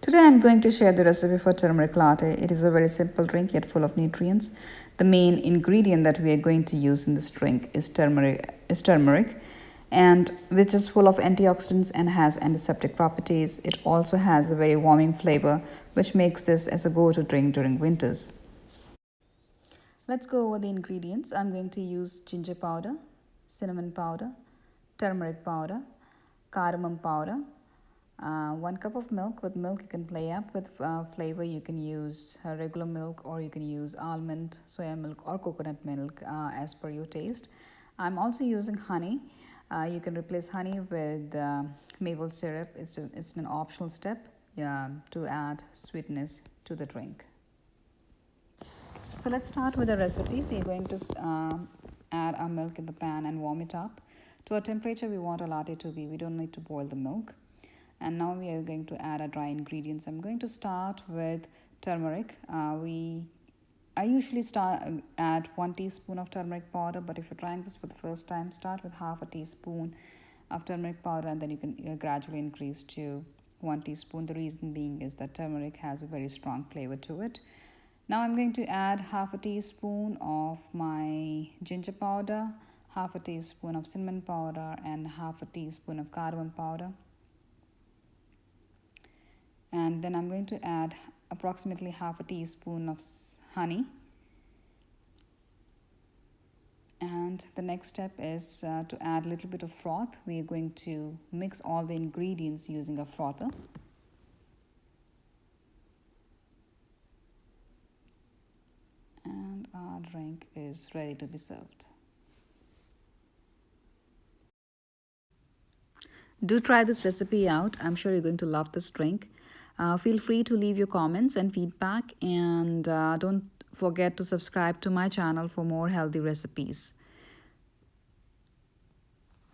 Today I'm going to share the recipe for turmeric latte. It is a very simple drink yet full of nutrients. The main ingredient that we are going to use in this drink is turmeric, and which is full of antioxidants and has antiseptic properties. It also has a very warming flavor which makes this as a go-to drink during winters. Let's go over the ingredients. I'm going to use ginger powder, cinnamon powder, turmeric powder, cardamom powder, 1 cup of milk. With milk you can play up with flavor. You can use regular milk, or you can use almond, soya milk, or coconut milk as per your taste. I'm also using honey. You can replace honey with maple syrup. It's an optional step to add sweetness to the drink. So let's start with the recipe. We're going to add our milk in the pan and warm it up to a temperature we want our latte to be. We don't need to boil the milk. And now we are going to add our dry ingredients. I'm going to start with turmeric. I usually add 1 teaspoon of turmeric powder, but if you're trying this for the first time, start with half a teaspoon of turmeric powder, and then you can gradually increase to 1 teaspoon. The reason being is that turmeric has a very strong flavor to it. Now I'm going to add half a teaspoon of my ginger powder, half a teaspoon of cinnamon powder, and half a teaspoon of cardamom powder. And then I'm going to add approximately half a teaspoon of honey. And the next step is to add a little bit of froth. We are going to mix all the ingredients using a frother. And our drink is ready to be served. Do try this recipe out. I'm sure you're going to love this drink. Feel free to leave your comments and feedback, and don't forget to subscribe to my channel for more healthy recipes.